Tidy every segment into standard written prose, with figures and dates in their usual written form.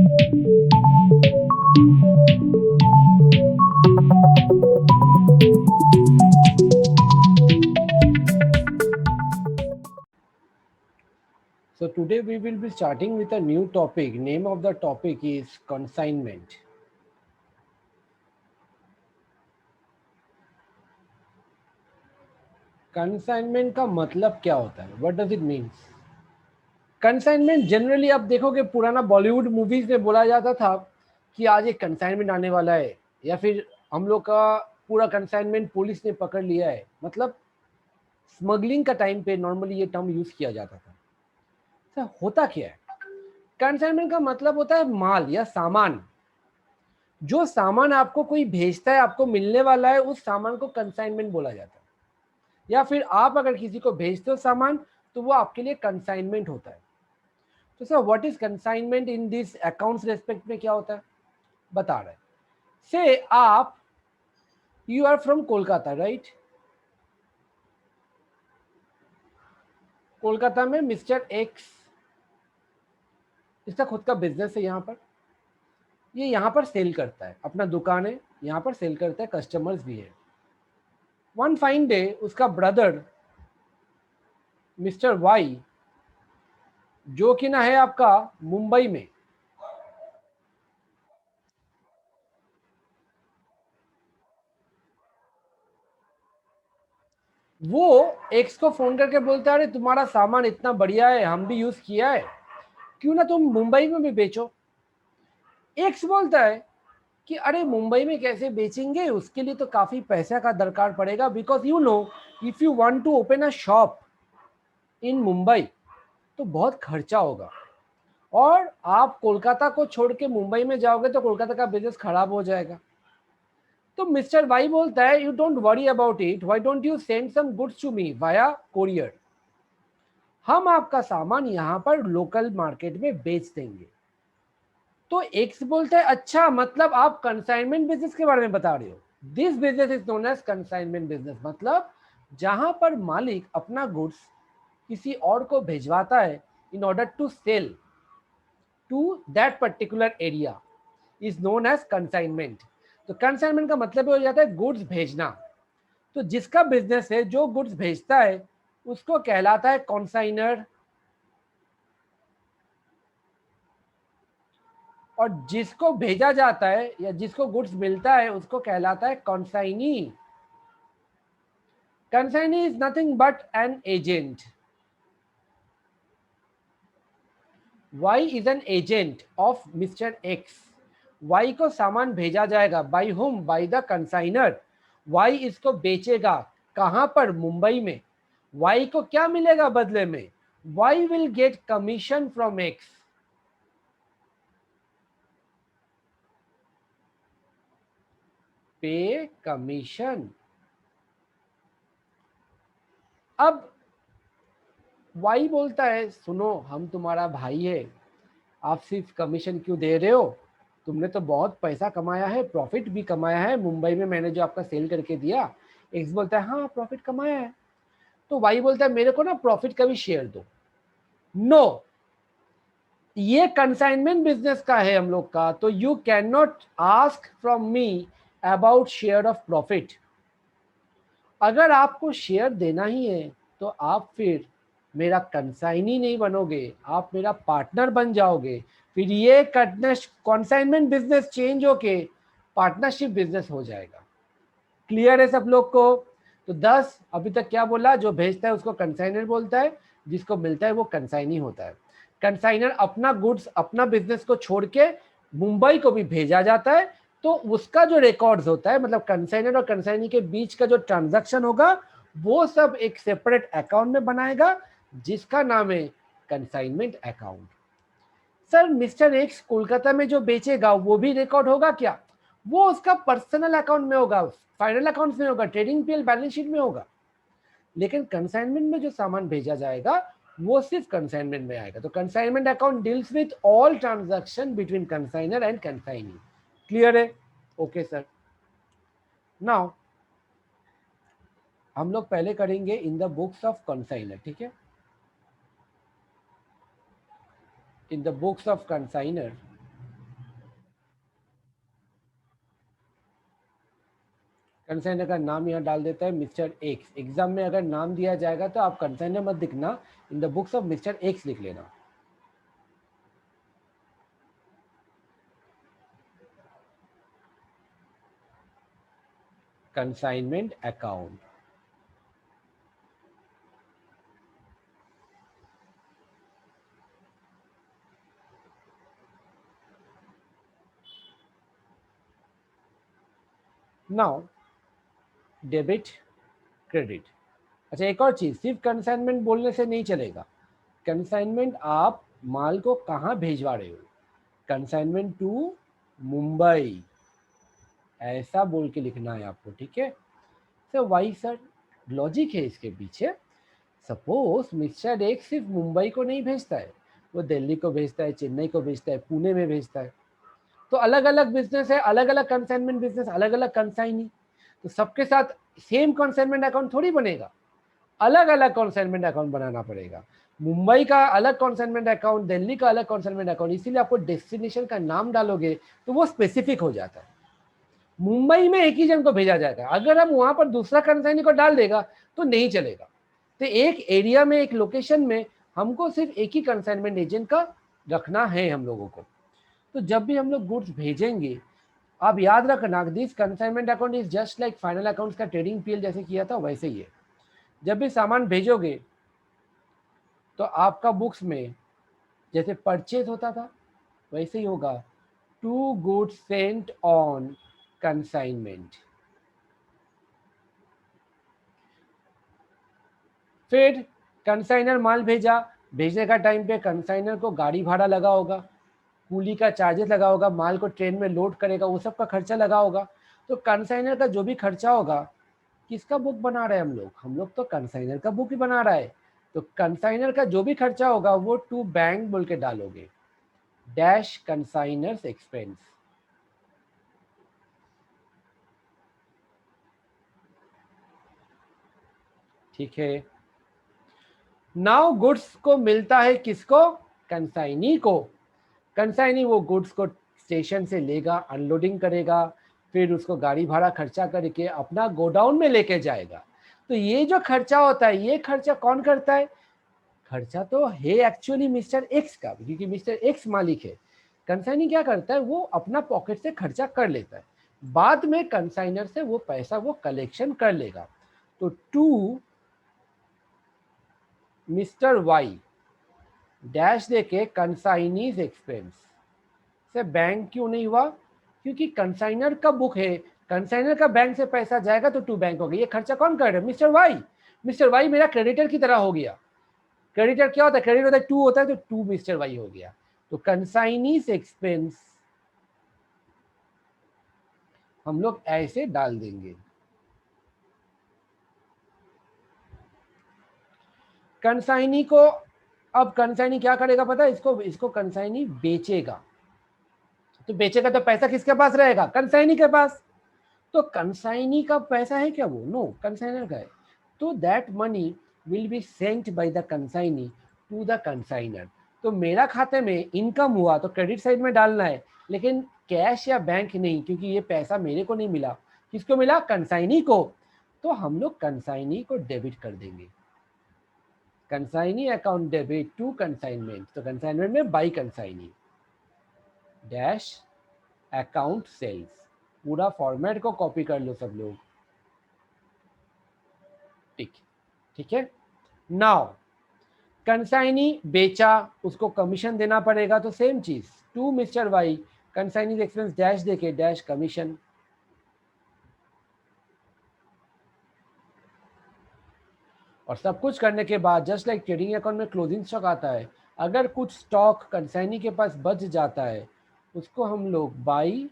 So today we will be starting with a new topic. Name of the topic is consignment. Consignment का मतलब क्या होता है? What does it means? Consignment generally आप देखोगे पुराना बॉलीवुड मूवीज में बोला जाता था कि आज एक कंसाइनमेंट आने वाला है, या फिर हम लोग का पूरा कंसाइनमेंट पुलिस ने पकड़ लिया है। मतलब स्मगलिंग का टाइम पे नॉर्मली ये टर्म यूज किया जाता था। सर होता क्या है? कंसाइनमेंट का मतलब होता है माल या सामान। जो सामान आपको कोई भेजता है, आपको मिलने वाला है, उस सामान को कंसाइनमेंट बोला जाता है। या फिर आप अगर किसी को भेजते हो सामान, तो वो आपके लिए कंसाइनमेंट होता है। तो sir what is consignment in this accounts respect में क्या होता है बता रहे हैं। से आप you are from Kolkata, right? Kolkata में मिस्टर एक्स, इसका खुद का बिजनेस है। यहाँ पर ये यहाँ पर सेल करता है, अपना दुकान है, यहाँ पर सेल करता है, कस्टमर्स भी है। वन फाइन डे उसका ब्रदर मिस्टर वाई, जो कि ना है आपका मुंबई में, वो एक्स को फोन करके बोलता है अरे तुम्हारा सामान इतना बढ़िया है, हम भी यूज किया है, क्यों ना तुम मुंबई में भी बेचो। एक्स बोलता है कि अरे मुंबई में कैसे बेचेंगे, उसके लिए तो काफी पैसा का दरकार पड़ेगा, because you know if you want to open a shop in Mumbai तो बहुत खर्चा होगा, और आप कोलकाता को छोड़ के मुंबई में जाओगे तो कोलकाता का बिजनेस खराब हो जाएगा। तो मिस्टर वाई बोलता है you don't worry about it, why don't you send some goods to me via courier. हम आपका सामान यहाँ पर लोकल मार्केट में बेच देंगे। तो एक्स बोलता है अच्छा, मतलब आप कंसाइनमेंट बिजनेस के बारे में बता रहे हो। This business is known as consignment business. मतलब जहां पर मालिक अपना गुड्स किसी और को भिजवाता है in order to sell to that particular area is known as consignment. तो कंसाइनमेंट का मतलब हो जाता है गुड्स भेजना। तो जिसका बिजनेस है, जो गुड्स भेजता है, उसको कहलाता है कॉन्साइनर, और जिसको भेजा जाता है या जिसको गुड्स मिलता है उसको कहलाता है consignee. Consignee is nothing but an agent. Y is an agent of mister X. Y को सामान भेजा जाएगा, by home, by the consignor. Y इसको बेचेगा कहां पर? मुंबई में। वाई को क्या मिलेगा बदले में? Y will get commission from X. Pay commission. अब वाई बोलता है सुनो, हम तुम्हारा भाई है, आप सिर्फ कमीशन क्यों दे रहे हो? तुमने तो बहुत पैसा कमाया है, प्रॉफिट भी कमाया है मुंबई में, मैंने जो आपका सेल करके दिया। एक्स बोलता है हाँ प्रॉफिट कमाया है। तो वाई बोलता है मेरे को ना प्रॉफिट का भी शेयर दो। नो, ये कंसाइनमेंट बिजनेस का है हम लोग का, तो you can not ask from me about share of profit. अगर आपको शेयर देना ही है तो आप फिर मेरा कंसाइनी नहीं बनोगे, आप मेरा पार्टनर बन जाओगे। फिर ये कंसाइनमेंट बिजनेस चेंज होके पार्टनरशिप बिजनेस हो जाएगा। क्लियर है सब लोग को? तो 10 अभी तक क्या बोला? जो भेजता है उसको कंसाइनर बोलता है, जिसको मिलता है वो कंसाइनी होता है। कंसाइनर अपना गुड्स, अपना बिजनेस को छोड़ के मुंबई को भी भेजा जाता है, तो उसका जो रिकॉर्ड्स होता है, मतलब कंसाइनर और कंसाइनी के बीच का जो ट्रांजैक्शन होगा, वो सब एक सेपरेट अकाउंट में बनाएगा, जिसका नाम है consignment account. Sir mister x Kolkata में जो बेचेगा वो भी रिकॉर्ड होगा क्या? वो उसका पर्सनल अकाउंट में होगा, फाइनल अकाउंट में होगा, ट्रेडिंग पीएल बैलेंस शीट में होगा। लेकिन कंसाइनमेंट में जो सामान भेजा जाएगा वो सिर्फ कंसाइनमेंट में आएगा। तो consignment account deals with all transaction between consignor and consignee. Clear है? Okay sir. नाउ हम लोग पहले करेंगे in the books of consignor, ठीक है? In the books of consignor consignor का नाम यहाँ डाल देता है मिस्टर एक्स। एग्जाम में अगर नाम दिया जाएगा तो आप कंसाइनर मत लिखना, इन the books of mister x लिख लेना। Consignment account. Now debit credit. अच्छा, एक और चीज, सिर्फ कंसाइनमेंट बोलने से नहीं चलेगा। कंसाइनमेंट आप माल को कहाँ भेजवा रहे हो, कंसाइनमेंट टू मुंबई, ऐसा बोल के लिखना है आपको, ठीक है। सर वाई सर, लॉजिक है इसके पीछे। सपोज मिस्टर एक सिर्फ मुंबई को नहीं भेजता है, वो दिल्ली को भेजता है, चेन्नई को भेजता है, पुणे में भेजता है, तो अलग अलग बिजनेस है, अलग अलग कंसाइनमेंट बिजनेस, अलग अलग कंसाइनी, तो सबके साथ सेम कंसाइनमेंट अकाउंट थोड़ी बनेगा, अलग अलग कंसाइनमेंट अकाउंट बनाना पड़ेगा। मुंबई का अलग कंसाइनमेंट अकाउंट, दिल्ली का अलग कंसाइनमेंट अकाउंट, इसीलिए आपको डेस्टिनेशन का नाम डालोगे तो वो स्पेसिफिक हो जाता है। मुंबई में एक ही जन को भेजा जाता है, अगर हम वहां पर दूसरा कंसाइनी को डाल देगा तो नहीं चलेगा। तो एक एरिया में, एक लोकेशन में हमको सिर्फ एक ही कंसाइनमेंट एजेंट का रखना है हम लोगों को। तो जब भी हम लोग गुड्स भेजेंगे, आप याद रखना, this consignment account is just like final accounts का ट्रेडिंग पीएल जैसे किया था वैसे ही है। जब भी सामान भेजोगे तो आपका बुक्स में जैसे परचेज होता था वैसे ही होगा, to goods sent on consignment. फिर कंसाइनर माल भेजा, भेजने का टाइम पे कंसाइनर को गाड़ी भाड़ा लगा होगा, कूली का चार्जेस लगा होगा, माल को ट्रेन में लोड करेगा, वो सब का खर्चा लगा होगा। तो कंसाइनर का जो भी खर्चा होगा, किसका बुक बना रहे हैं हम लोग तो कंसाइनर का बुक ही बना रहा है। तो कंसाइनर का जो भी खर्चा होगा वो टू बैंक बोल के डालोगे, डैश कंसाइनर्स एक्सपेंस, ठीक है। नाउ गुड्स को मिलता है किसको, कंसाइनी को। कंसाइनी वो गुड्स को स्टेशन से लेगा, अनलोडिंग करेगा, फिर उसको गाड़ी भाड़ा खर्चा करके अपना गोडाउन में लेके जाएगा। तो ये जो खर्चा होता है, ये खर्चा कौन करता है, खर्चा तो है एक्चुअली मिस्टर एक्स का, क्योंकि मिस्टर एक्स मालिक है। कंसाइनी क्या करता है, वो अपना पॉकेट से खर्चा कर लेता है, बाद में कंसाइनर से वो पैसा वो कलेक्शन कर लेगा। तो टू मिस्टर वाई डैश देके कंसाइनीज एक्सपेंस से बैंक क्यों नहीं हुआ, क्योंकि कंसाइनर का बुक है, कंसाइनर का बैंक से पैसा जाएगा तो टू बैंक हो गया। ये खर्चा कौन कर रहा है, मिस्टर वाई। मिस्टर वाई मेरा क्रेडिटर की तरह हो गया। क्रेडिटर क्या होता है, क्रेडिट होता है टू होता है, तो टू मिस्टर वाई हो गया। तो कंसाइनीज एक्सपेंस हम लोग ऐसे डाल देंगे। कंसाइनी को, अब कंसाइनी क्या करेगा पता है, इसको कंसाइनी बेचेगा, तो बेचेगा तो पैसा किसके पास रहेगा, कंसाइनी के पास। तो कंसाइनी का पैसा है क्या, वो नो, कंसाइनर का है। तो that money will be sent by the consignee to the consignor. तो मेरा खाते में इनकम हुआ तो क्रेडिट साइड में डालना है, लेकिन कैश या बैंक नहीं, क्योंकि ये पैसा मेरे को नहीं मिला, किसको मिला, कंसाइनी को। तो हम लोग कंसाइनी को डेबिट कर देंगे, consignee account debit to consignment. तो कंसाइनमेंट में by consignee dash account sales, पूरा फॉर्मेट को कॉपी कर लो सब लोग, ठीक, ठीक है। नाउ कंसाइनी बेचा, उसको कमीशन देना पड़ेगा, तो सेम चीज, to mister Y consignee expense dash देके डैश कमीशन। और सब कुछ करने के बाद जस्ट लाइक ट्रेडिंग अकाउंट में क्लोजिंग स्टॉक आता है, अगर कुछ स्टॉक कंसाइनी के पास बच जाता है उसको हम लोग बाई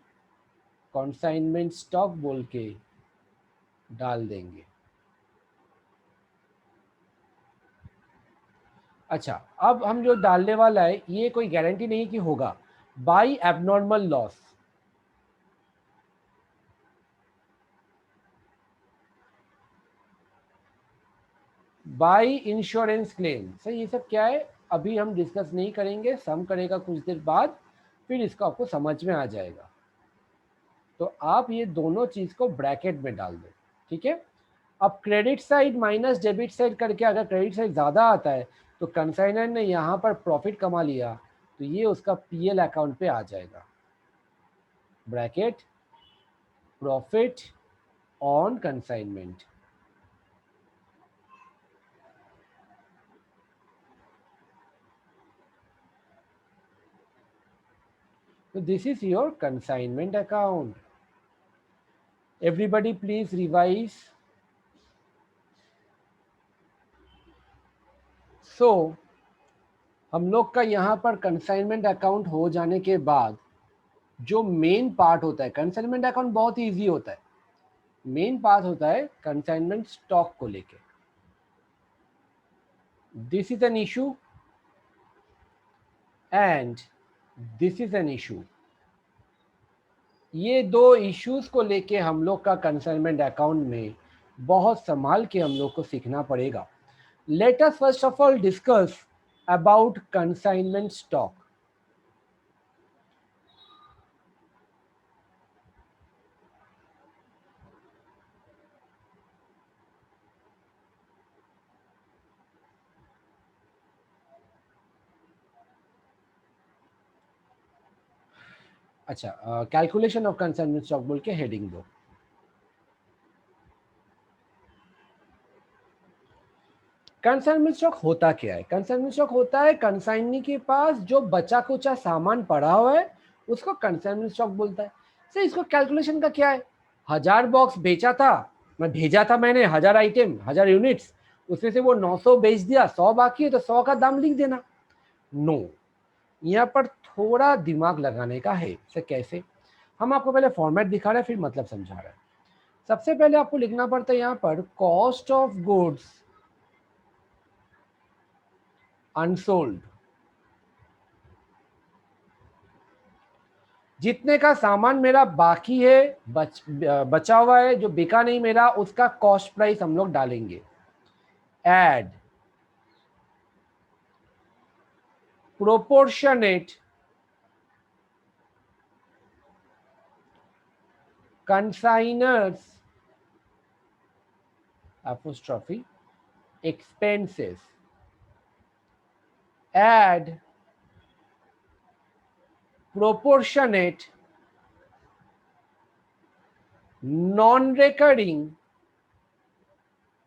कंसाइनमेंट स्टॉक बोल के डाल देंगे। अच्छा, अब हम जो डालने वाला है ये कोई गारंटी नहीं कि होगा, by abnormal loss, by insurance claim. Sir ये सब क्या है, अभी हम डिस्कस नहीं करेंगे, सम करेगा कुछ देर बाद, फिर इसको आपको समझ में आ जाएगा। तो आप ये दोनों चीज को ब्रैकेट में डाल दो, ठीक है। अब credit side minus debit side करके अगर क्रेडिट साइड ज्यादा आता है तो कंसाइनर ने यहाँ पर प्रॉफिट कमा लिया, तो ये उसका पीएल अकाउंट पे आ जाएगा, bracket profit on consignment. So this is your consignment account. Everybody please revise. So हम लोग का यहाँ पर कंसाइनमेंट अकाउंट हो जाने के बाद जो मेन पार्ट होता है, कंसाइनमेंट अकाउंट बहुत इजी होता है, मेन पार्ट होता है कंसाइनमेंट स्टॉक को लेके। This is an issue and this is an issue. ये दो इश्यूज को लेके हम लोग का कंसाइनमेंट अकाउंट में बहुत संभाल के हम लोग को सीखना पड़ेगा। Let us first of all discuss about consignment stock. अच्छा, कैलकुलेशन ऑफ कंसाइनमेंट स्टॉक बोल के हेडिंग दो। कंसाइनमेंट स्टॉक होता क्या है? कंसाइनमेंट स्टॉक होता है कंसाइनी के पास जो बचा कुचा सामान पड़ा हुआ है उसको कंसाइनमेंट स्टॉक बोलता है। सर इसको कैलकुलेशन का क्या है? 1000 बॉक्स बेचा था, मैं भेजा था, मैंने 1000 आइटम 1000 यूनिट्स, उसमें से वो 900 बेच दिया, 100 बाकी है तो 100 का दाम लिख देना। नो, यहाँ पर थोड़ा दिमाग लगाने का है। सर कैसे? हम आपको पहले फॉर्मेट दिखा रहे हैं फिर मतलब समझा रहे हैं। सबसे पहले आपको लिखना पड़ता है यहाँ पर कॉस्ट ऑफ गुड्स अनसोल्ड। जितने का सामान मेरा बाकी है, बचा हुआ है, जो बिका नहीं मेरा, उसका कॉस्ट प्राइस हम लोग डालेंगे। Add proportionate consignor's apostrophe expenses, add proportionate non-recurring,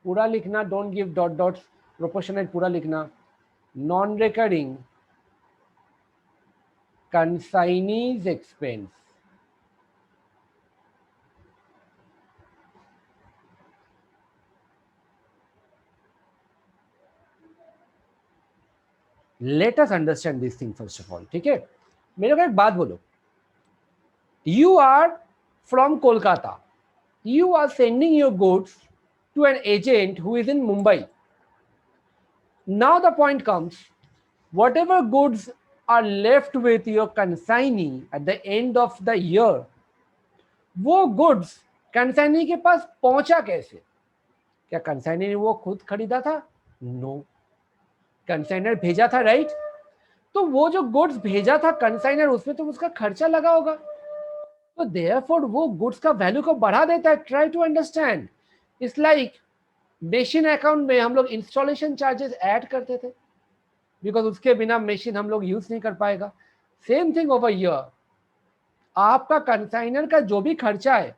पूरा लिखना, don't give dot dots, proportionate पूरा लिखना, non-recurring consignees expense। Let us understand this thing first of all, ठीक है। मेरे को एक बात बोलो, you are from Kolkata, you are sending your goods to an agent who is in Mumbai. Now the point comes, whatever goods are left with your consignee at the end of the year, वो goods consignee के पास पहुंचा कैसे? क्या consignor ने वो खुद खरीदा था? नो, कंसाइनर भेजा था, राइट? तो वो जो गुड्स भेजा था कंसाइनर, उसमें तो उसका खर्चा लगा होगा, तो देयरफॉर वो गुड्स का वैल्यू को बढ़ा देता है। Try to understand. It's like machine account में हम लोग इंस्टॉलेशन चार्जेस ऐड करते थे, बिकॉज उसके बिना मशीन हम लोग यूज नहीं कर पाएगा। सेम थिंग ओवर हियर, आपका कंसाइनर का जो भी खर्चा है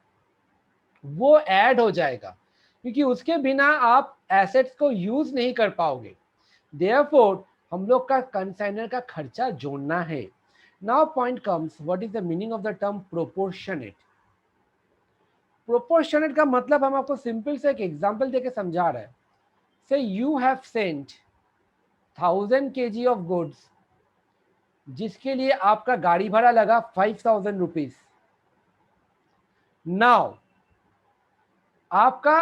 वो ऐड हो जाएगा, क्योंकि उसके बिना आप एसेट्स को यूज नहीं कर पाओगे। देयरफॉर हम लोग का कंसाइनर का खर्चा जोड़ना है। Now point comes, what is the meaning of the term proportionate? Proportionate का मतलब हम आपको सिंपल से एक एग्जांपल देके समझा रहे हैं। से you have sent 1000 kg of goods, जिसके लिए आपका गाड़ी भाड़ा लगा 5000 रुपीज। नाउ आपका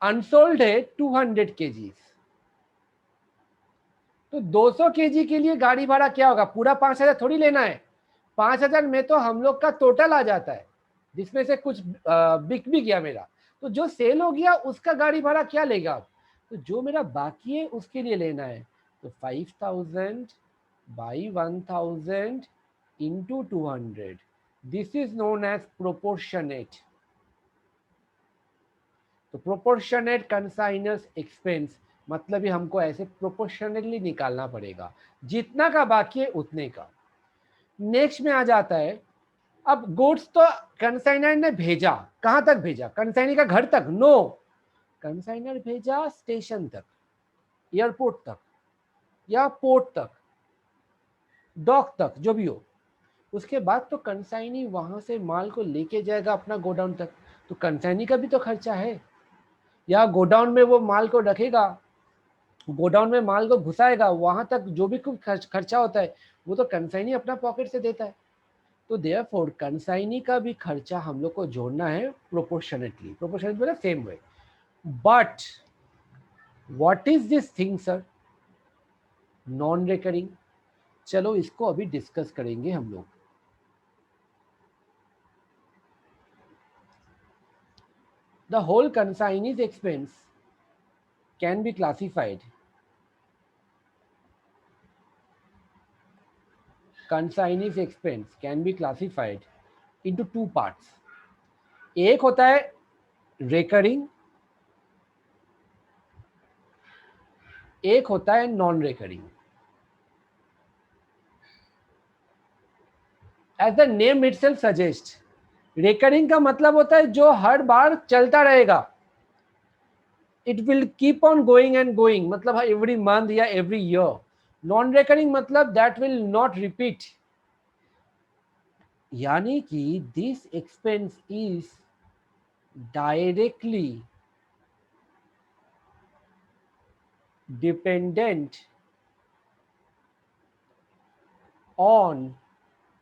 अनसोल्ड है 200 kg, तो 200 kg के लिए गाड़ी भाड़ा क्या होगा? पूरा 5000 थोड़ी लेना है, 5000 में तो हम लोग का टोटल आ जाता है, जिसमें से कुछ बिक भी गया मेरा, तो जो सेल हो गया उसका गाड़ी भाड़ा क्या लेगा आप? तो जो मेरा बाकी है उसके लिए लेना है, तो 5000 by 1000 into 200, this is known as proportionate. तो प्रोपोर्शनेट कंसाइनर्स एक्सपेंस मतलब ही हमको ऐसे प्रोपोर्शनेटली निकालना पड़ेगा, जितना का बाकी है उतने का। नेक्स्ट में आ जाता है, अब गुड्स तो कंसाइनर ने भेजा, कहां तक भेजा? कंसाइनर का घर तक? नो, कंसाइनर भेजा स्टेशन तक, एयरपोर्ट तक या पोर्ट तक, डॉक तक, जो भी हो। उसके बाद तो कंसाइनी वहां से माल को लेके जाएगा अपना गोडाउन तक, तो कंसाइनी का भी तो खर्चा है। या गोडाउन में वो माल को रखेगा, गोडाउन में माल को घुसाएगा, वहां तक जो भी कुछ खर्चा होता है वो तो कंसाइनी अपना पॉकेट से देता है। तो देयरफॉर कंसाइनी का भी खर्चा हम लोग को जोड़ना है प्रोपोर्शनेटली, प्रोपोर्शनेट मतलब same way. But what is this thing sir? Non recurring. चलो इसको अभी डिस्कस करेंगे हम लोग। The whole consignee's expense can be classified, consignee's expense can be classified into two parts. एक होता है रिकरिंग, एक होता है non recurring. As the name itself suggest, recurring का मतलब होता है जो हर बार चलता रहेगा, it will keep on going and going, मतलब एवरी मंथ या एवरी ईयर। नॉन रिकरिंग मतलब दैट विल नॉट रिपीट, यानी कि this expense is directly dependent on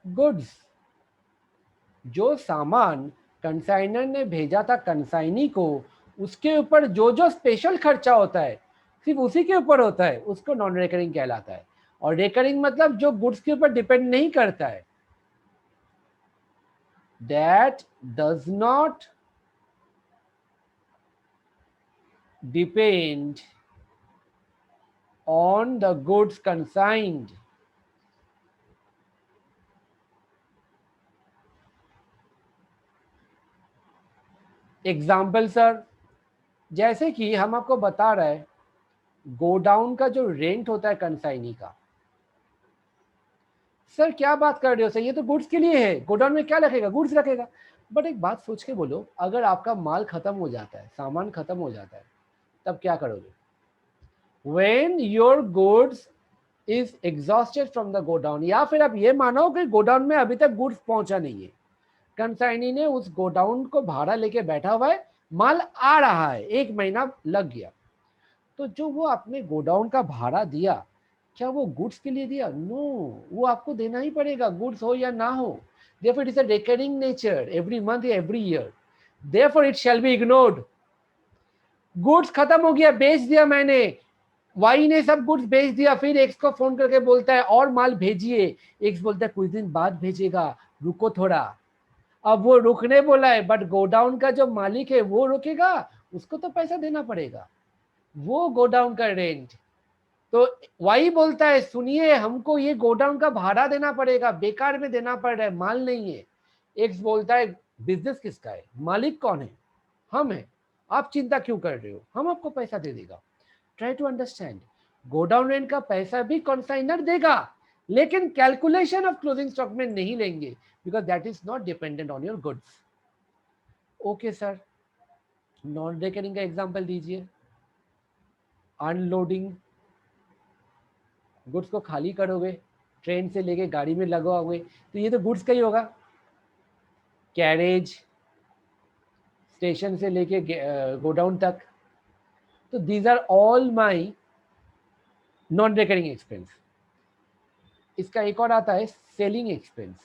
goods. जो सामान कंसाइनर ने भेजा था कंसाइनी को, उसके ऊपर जो जो स्पेशल खर्चा होता है सिर्फ उसी के ऊपर होता है, उसको नॉन रिकरिंग कहलाता है। और रिकरिंग मतलब जो गुड्स के ऊपर डिपेंड नहीं करता है, that does not depend on the goods consigned. Example sir, जैसे कि हम आपको बता रहे हैं गोडाउन का जो रेंट होता है कंसाइनी का। सर क्या बात कर रहे हो सर, ये तो गुड्स के लिए है, गोडाउन में क्या रखेगा? गुड्स रखेगा। बट एक बात सोच के बोलो, अगर आपका माल खत्म हो जाता है, सामान खत्म हो जाता है, तब क्या करोगे? When your goods is exhausted from the godown, या फिर आप ये मानो कि गोडाउन में अभी तक गुड्स पहुंचा नहीं है, कंसाइनी ने उस गोडाउन को भाड़ा लेके बैठा हुआ है, माल आ रहा है, 1 महीना लग गया, तो जो वो आपने गोडाउन का भाड़ा दिया, क्या वो गुड्स के लिए दिया? नो, वो आपको देना ही पड़ेगा, गुड्स हो या ना हो। Therefore, it is a recurring nature, every month, every year. Therefore, it shall be ignored. Goods खत्म हो गया, बेच दिया मैंने, वाई ने सब गुड्स बेच दिया, फिर एक्स को फोन करके बोलता है और माल भेजिए। एक्स बोलता है कुछ दिन बाद भेजेगा, रुको थोड़ा। अब वो रुकने बोला है, बट गोडाउन का जो मालिक है वो रुकेगा, उसको तो पैसा देना पड़ेगा, वो गोडाउन का रेंट। तो वाई बोलता है सुनिए, हमको ये गोडाउन का भाड़ा देना पड़ेगा, बेकार में देना पड़ रहा है, माल नहीं है। एक्स बोलता है बिजनेस किसका है, मालिक कौन है? हम हैं, आप चिंता क्यों कर रहे हो, हम आपको पैसा दे देगा। Try to understand, godown rent का पैसा भी कंसाइनर देगा, लेकिन कैलकुलेशन ऑफ क्लोजिंग स्टॉक में नहीं लेंगे, because that is not dependent on your goods. Okay sir, non recurring का एग्जांपल दीजिए। अनलोडिंग, गुड्स को खाली करोगे, ट्रेन से लेके गाड़ी में लगवाओगे, तो ये तो गुड्स का ही होगा। कैरेज, स्टेशन से लेके गोडाउन तक, तो these are all my non recurring expense. इसका एक और आता है selling expense.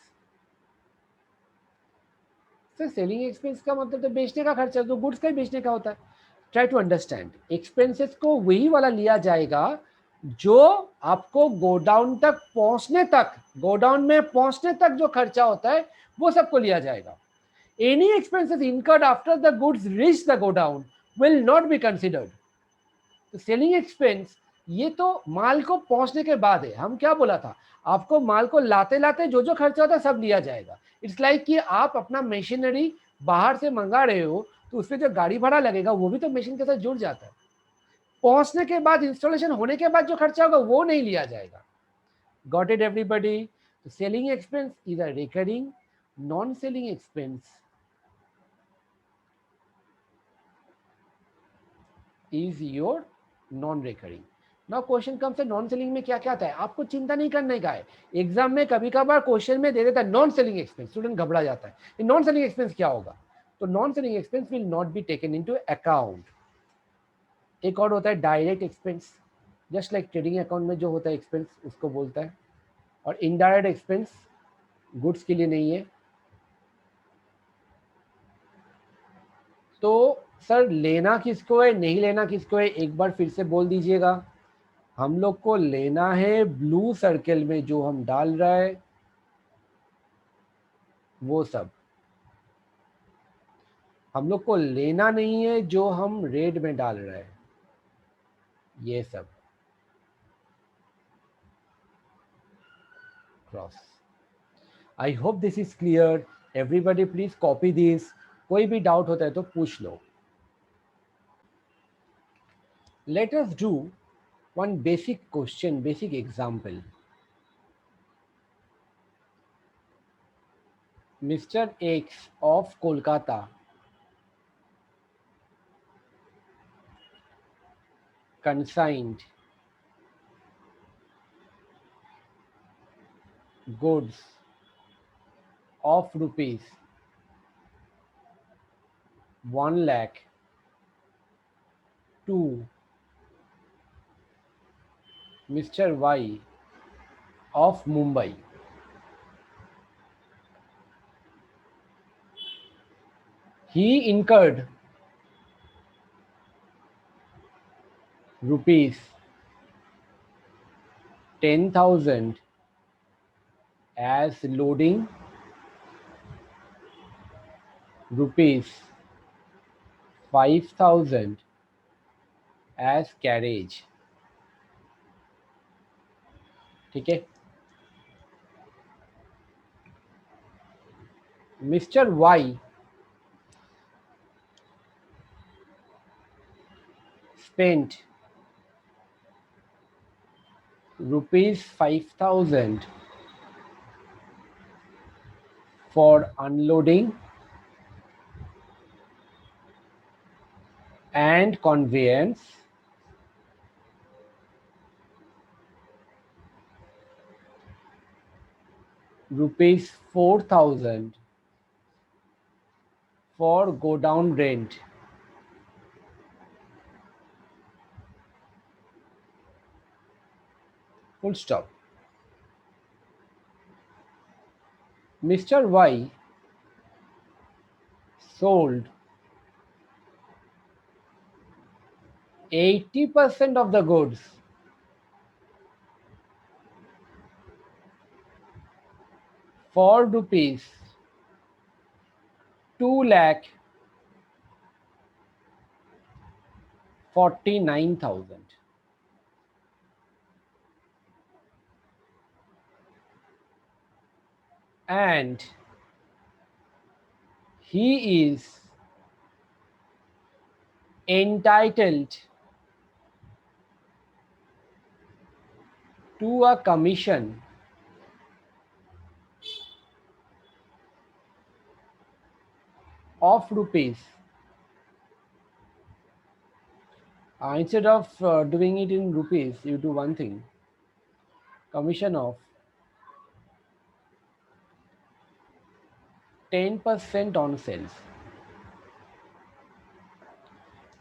Sir selling expense का मतलब तो बेचने का खर्चा, तो गुड्स का ही बेचने का होता है। ट्राई टू अंडरस्टैंड, एक्सपेंसेस को वही वाला लिया जाएगा जो आपको गोडाउन तक पहुंचने तक, गोडाउन में पहुंचने तक जो खर्चा होता है वो सबको लिया जाएगा। Any expenses incurred after the goods reach the godown will not be considered. तो सेलिंग एक्सपेंस ये तो माल को पहुंचने के बाद है। हम क्या बोला था, आपको माल को लाते लाते जो जो खर्चा होता है सब लिया जाएगा। इट्स लाइक कि आप अपना मशीनरी बाहर से मंगा रहे हो तो उसमें जो गाड़ी भाड़ा लगेगा वो भी तो मशीन के साथ जुड़ जाता है। पहुंचने के बाद, इंस्टॉलेशन होने के बाद जो खर्चा होगा वो नहीं लिया जाएगा। Got it everybody? Selling expense is a recurring, non selling expense is your non recurring. Now question come से नॉन सेलिंग में क्या क्या आता है, आपको चिंता नहीं करने का है। एग्जाम में कभी कभार क्वेश्चन में दे देता है नॉन सेलिंग एक्सपेंस, स्टूडेंट घबरा जाता है नॉन सेलिंग एक्सपेंस क्या होगा। तो non selling expense will not be taken into account. एक और होता है direct expense, just like trading account में जो होता है एक्सपेंस उसको बोलता है। और इनडायरेक्ट एक्सपेंस गुड्स के लिए नहीं है। तो सर लेना किसको है नहीं लेना किसको है, एक बार फिर से बोल दीजिएगा। हम लोग को लेना है ब्लू सर्कल में जो हम डाल रहा है वो सब। हम लोग को लेना नहीं है जो हम रेड में डाल रहे हैं ये सब। Cross. I hope this is clear. Everybody please copy this. कोई भी डाउट होता है तो पूछ लो। Let us do one basic question, basic example. Mr. X of Kolkata consigned goods of rupees 1 lakh to Mr. Y of Mumbai. He incurred rupees 10,000 as loading, rupees 5,000 as carriage. ठीक है। Mister Y spent rupees 5,000 for unloading and conveyance rupees 4,000 for go down rent. Full stop. Mr. Y sold 80% of the goods for rupees 2,49,000. And he is entitled to a commission of rupees. Instead of doing it in rupees, you do one thing. Commission of 10% on sales.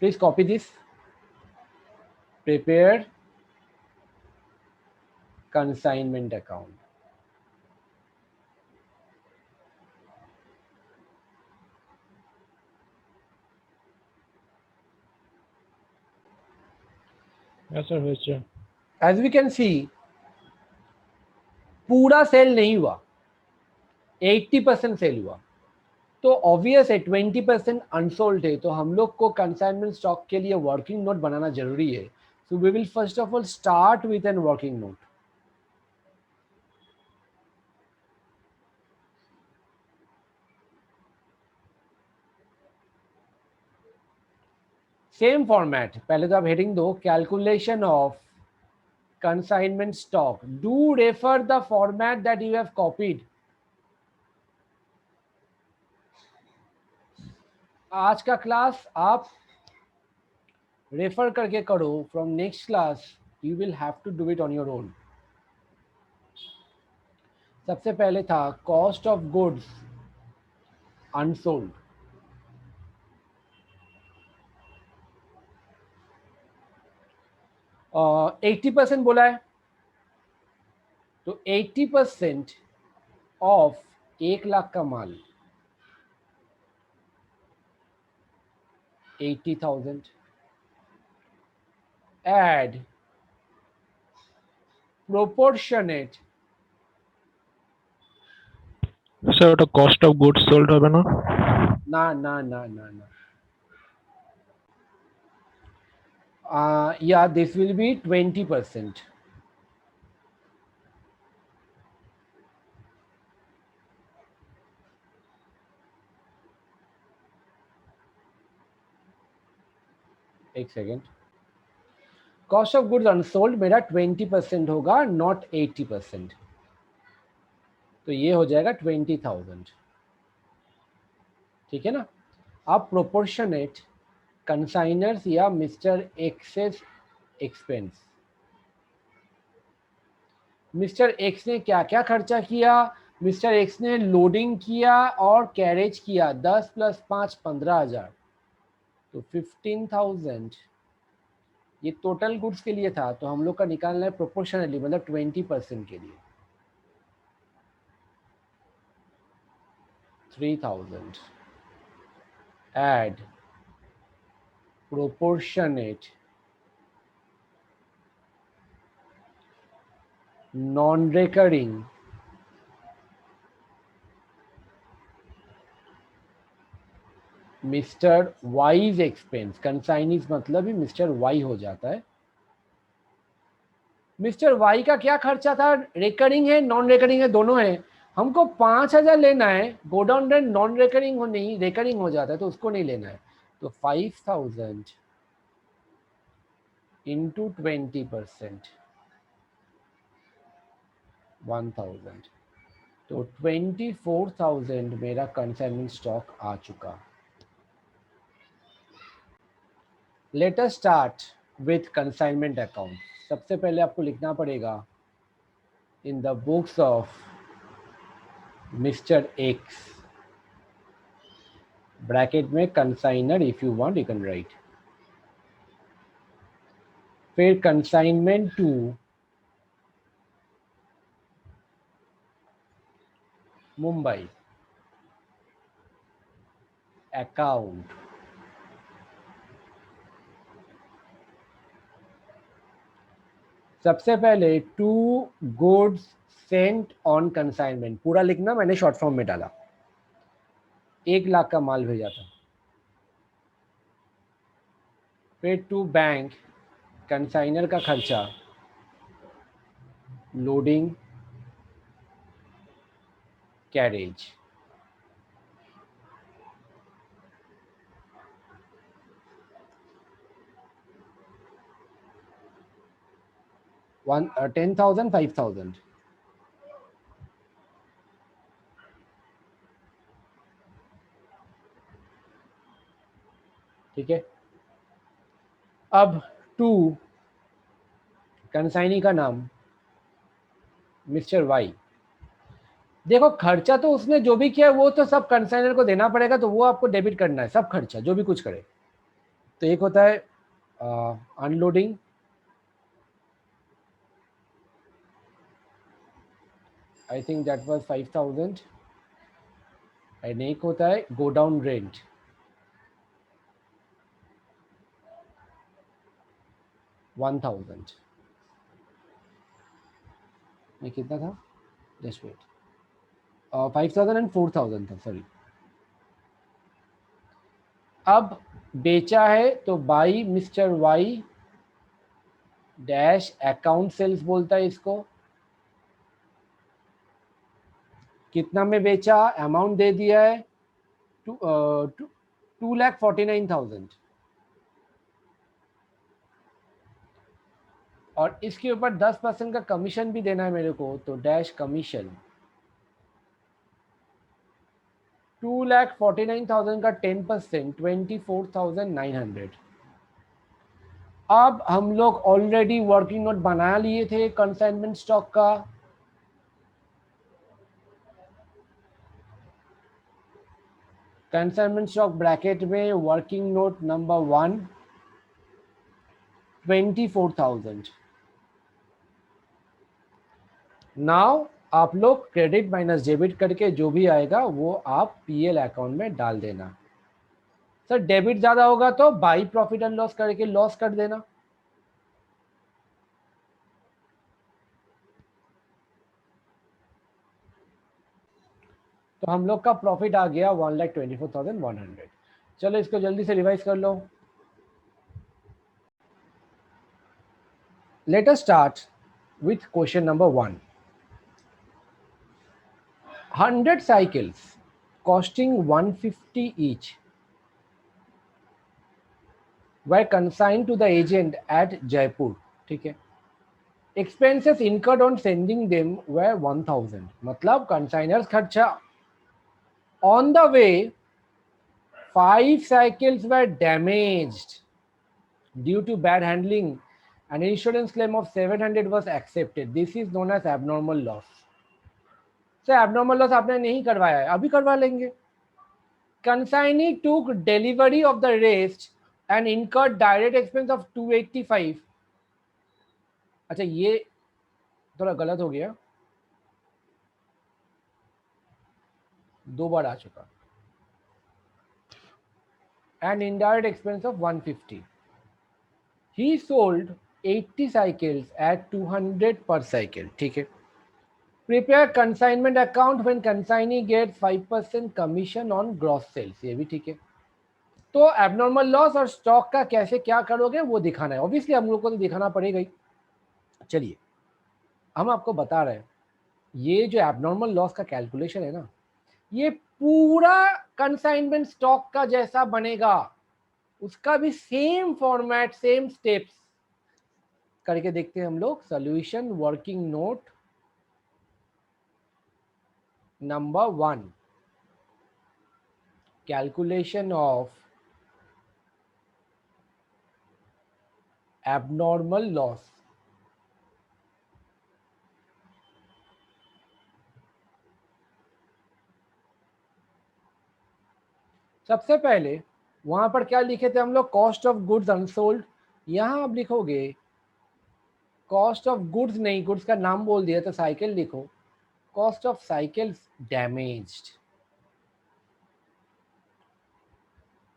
Please copy this. Prepare consignment account. Yes, sir. Yes, sir. As we can see, पूरा cell नहीं हुआ, 80% cell हुआ। तो obvious है 20% unsold है। तो हम लोग को कंसाइनमेंट स्टॉक के लिए वर्किंग नोट बनाना जरूरी है। So we will first of all start with an working note. Same format, पहले तो आप हेडिंग दो calculation of consignment stock. Do refer the format that you have copied. आज का क्लास आप रेफर करके करो. From next class you will have to do it on your own. सबसे पहले था कॉस्ट ऑफ गुड्स अनसोल्ड. और 80% बोला है, तो 80% ऑफ 1,00,000 का माल 80,000. Add proportionate. স্যার ওটা কস্ট অফ গুডস সোল্ড হবে না? না না না না না. Yeah, this will be 20%. एक second. Cost of goods unsold मेरा 20% होगा, नॉट 80%. तो ये हो जाएगा 20,000. ठीक है ना. अब प्रोपोर्शनेट कंसाइनर्स या mister X's expense. Mister X ने क्या क्या खर्चा किया. मिस्टर एक्स ने लोडिंग किया और कैरेज किया. 10 + 5 15,000. तो 15,000 ये टोटल गुड्स के लिए था. तो हम लोग का निकालना है प्रोपोर्शनली, मतलब 20% के लिए 3,000. Add proportionate non recurring mister Y's expense. Consignee's मतलब ही मिस्टर वाई हो जाता है. मिस्टर वाई का क्या खर्चा था. रिकरिंग है नॉन रिकरिंग है दोनों है. हमको 5,000 लेना है. गोडाउन रेंट नॉन रिकरिंग हो नहीं रिकरिंग हो जाता है, तो उसको नहीं लेना है. तो 5,000 इंटू 20% 1,000. तो 24,000 मेरा कंसाइनमेंट स्टॉक आ चुका. Let us start with consignment account. सबसे पहले आपको लिखना पड़ेगा in the books of mister X, bracket में consignor. If you want you can write. फिर कंसाइनमेंट टू मुंबई अकाउंट. सबसे पहले to goods sent on consignment. पूरा लिखना, मैंने शॉर्ट फॉर्म में डाला. 1,00,000 का माल भेजा था. फिर टू बैंक कंसाइनर का खर्चा, लोडिंग कैरेज. वन 10,000 5,000. ठीक है. अब टू कंसाइनी का नाम मिस्टर वाई. देखो खर्चा तो उसने जो भी किया वो तो सब कंसाइनर को देना पड़ेगा, तो वो आपको डेबिट करना है सब खर्चा जो भी कुछ करे. तो एक होता है unloading, I think that was 5,000. And एक होता है गोडाउन रेंट 1,000. ये कितना था, जस्ट वेट. 5,000 एंड 4,000 था, सॉरी. अब बेचा है तो by mister Y dash account sales बोलता है इसको। कितना में बेचा, अमाउंट दे दिया है 2,49,000 और इसके ऊपर 10% का कमीशन भी देना है मेरे को, तो डैश कमीशन 2,49,000 का 10% 24,900। अब हम लोग ऑलरेडी वर्किंग नोट बना लिए थे कंसाइनमेंट स्टॉक का। कंसाइनमेंट स्टॉक ब्रैकेट में वर्किंग नोट नंबर 1 24,000। नाउ आप लोग क्रेडिट माइनस डेबिट करके जो भी आएगा वो आप पीएल अकाउंट में डाल देना। सर डेबिट ज्यादा होगा तो बाई प्रॉफिट एंड लॉस करके लॉस कर देना। तो हम लोग का प्रॉफिट आ गया 1,24,100। चलो इसको जल्दी से रिवाइज कर लो। Let us start with question number 1। 100 cycles costing 150 each were consigned to the agent at Jaipur. ठीक है। Expenses incurred on sending them were 1,000। मतलब consigners खर्चा। On the way 5 cycles were damaged due to bad handling. An insurance claim of 700 was accepted. This is known as abnormal loss. So abnormal loss आपने नहीं करवाया है, अभी करवा लेंगे। Consignee took delivery of the rest and incurred direct expense of 285। अच्छा ये थोड़ा गलत हो गया, 2 बार आ चुका। And indirect expense of 150। He sold 80 cycles at 200 per cycle। ठीक है। Prepare consignment account when consignee gets 5% commission on gross sales। ये भी ठीक है। तो एबनॉर्मल लॉस और स्टॉक का कैसे क्या करोगे वो दिखाना है, ऑब्वियसली हम लोग को तो दिखाना पड़ेगा ही। चलिए हम आपको बता रहे हैं, ये जो एबनॉर्मल लॉस का कैलकुलेशन है ना, ये पूरा कंसाइनमेंट स्टॉक का जैसा बनेगा, उसका भी सेम फॉर्मेट सेम स्टेप्स करके देखते हैं हम लोग। Solution working note number 1, calculation of abnormal loss. सबसे पहले वहां पर क्या लिखे थे हम लोग, कॉस्ट ऑफ गुड्स अनसोल्ड। यहां आप लिखोगे कॉस्ट ऑफ गुड्स नहीं, गुड्स का नाम बोल दिया तो साइकिल लिखो, कॉस्ट ऑफ साइकिल्स डैमेज्ड।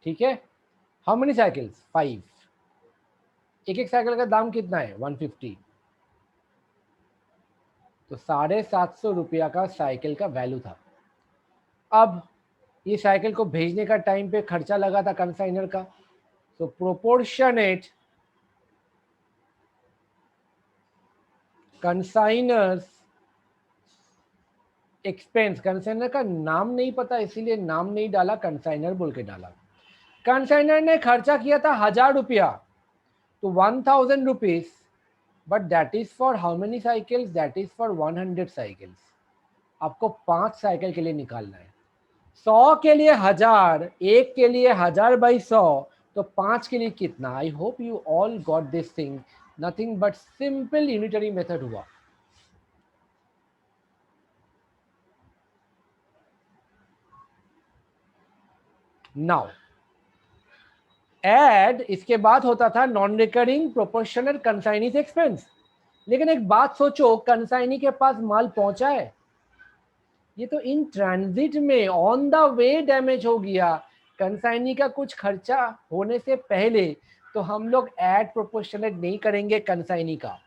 ठीक है। How many cycles, 5। एक एक साइकिल का दाम कितना है, 150। तो 750 रुपया का साइकिल का वैल्यू था। अब ये साइकिल को भेजने का टाइम पे खर्चा लगा था कंसाइनर का, तो प्रोपोर्शनेट कंसाइनर्स एक्सपेंस। कंसाइनर का नाम नहीं पता इसीलिए नाम नहीं डाला, कंसाइनर बोल के डाला। कंसाइनर ने खर्चा किया था 1,000 रुपया, तो 1,000 rupees, but that is for how many cycles, that is for 100 cycles. आपको 5 साइकिल के लिए निकालना है। 100 के लिए 1,000, एक के लिए 1,000 बाई 100, तो 5 के लिए कितना। I hope you all got this thing, nothing but simple unitary method हुआ। नाउ एड, इसके बाद होता था non recurring proportional consignee's expense. लेकिन एक बात सोचो, कंसाइनी के पास माल पहुंचा है, ये तो इन ट्रांजिट में ऑन द वे डैमेज हो गया। कंसाइनी का कुछ खर्चा होने से पहले तो हम लोग एड प्रोपोर्शनल नहीं करेंगे कंसाइनी का,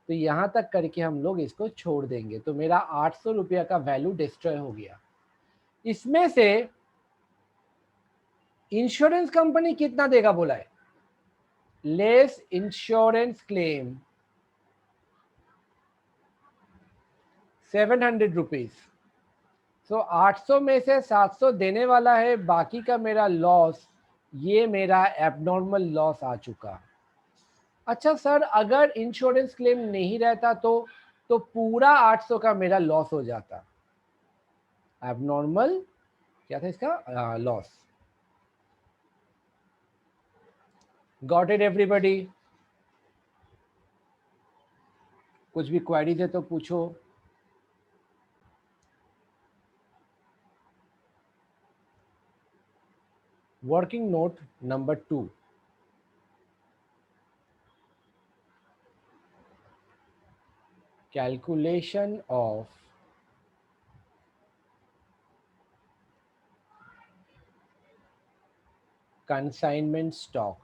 तो यहां तक करके हम लोग इसको छोड़ देंगे। तो मेरा 800 रुपया का वैल्यू डिस्ट्रॉय हो गया। इसमें से इंश्योरेंस कंपनी कितना देगा बोला है, लेस इंश्योरेंस क्लेम 700 रुपीज। सो 800 में से 700 देने वाला है, बाकी का मेरा लॉस, ये मेरा एबनॉर्मल लॉस आ चुका। अच्छा सर, अगर इंश्योरेंस क्लेम नहीं रहता तो पूरा 800 का मेरा लॉस हो जाता। एबनॉर्मल क्या था इसका? लॉस। Got it everybody? कुछ भी क्वेरीज है तो पूछो। Working note number 2, calculation of consignment stock।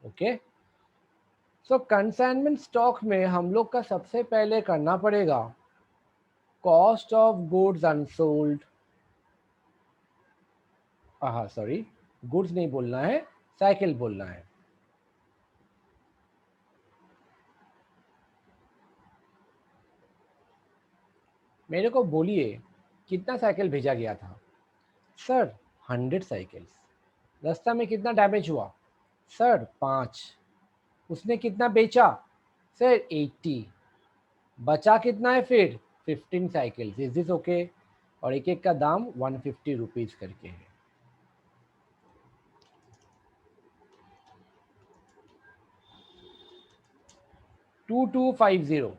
Okay, so consignment stock में हम लोग का सबसे पहले करना पड़ेगा कॉस्ट ऑफ गुड्स अनसोल्ड। हाँ सॉरी, गुड्स नहीं बोलना है, साइकिल बोलना है। मेरे को बोलिए कितना साइकिल भेजा गया था? Sir 100 cycles. रास्ता में कितना डैमेज हुआ? सर 5। उसने कितना बेचा? सर 80। बचा कितना है फिर? 15 साइकिल्स। Is this okay? और एक एक का दाम 150 रुपीज करके है। To two 50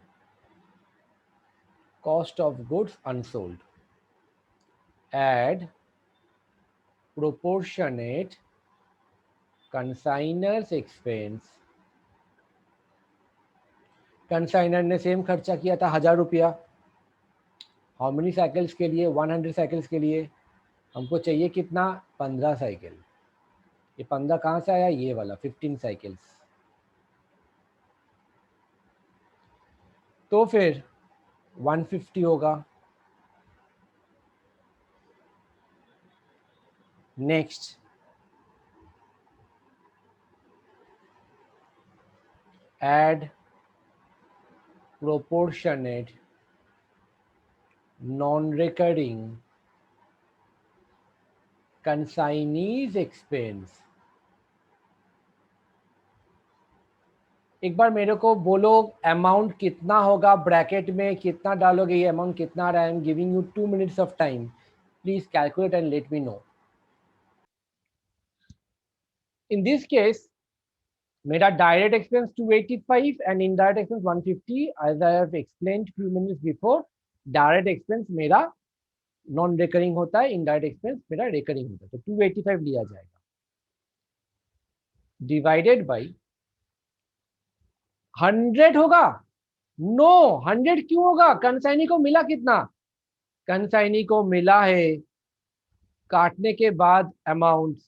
cost of goods unsold, add proportionate consigner's expense। Consignor ने सेम खर्चा किया था 1000 रुपया। हाउ मेनी साइकिल्स के लिए? 100 साइकिल्स के लिए। हमको चाहिए कितना? 15 साइकिल। ये 15 कहाँ से आया? ये वाला 15 साइकिल्स। तो फिर 150 होगा। Next, add proportionate non-recurring consignee's expense। एक बार मेरे को बोलो अमाउंट कितना होगा, ब्रैकेट में कितना डालोगे, ये अमाउंट कितना आ रहा है? I am giving you 2 minutes of time, please calculate and let me know. In this case मेरा direct expense 285 and indirect expense 150। As I have explained few minutes before, direct expense मेरा non recurring होता है, indirect expense मेरा recurring होता है। तो 285 लिया जाएगा, डिवाइडेड बाई 100 होगा। नो, 100 क्यों होगा? कंसाइनी को मिला कितना? कंसाइनी को मिला है काटने के बाद अमाउंट,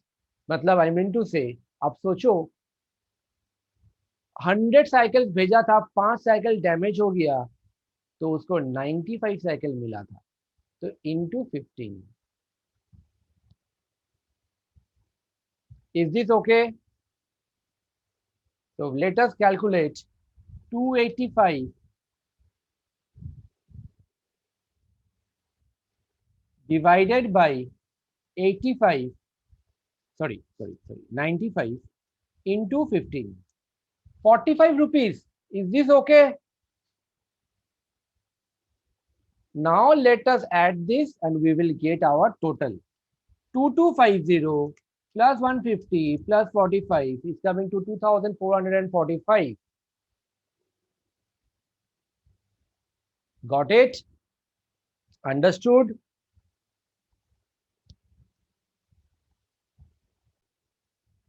मतलब आई मीन टू से, आप सोचो 100 साइकिल भेजा था, 5 साइकिल डैमेज हो गया, तो उसको 95 साइकिल मिला था। तो इंटू 15। Is this okay? तो let us calculate 285 divided by 85, sorry 95 into 15, 45 rupees। Is this okay? Now let us add this and we will get our total. 2250 plus 150 plus 45 is coming to 2445. Got it? Understood?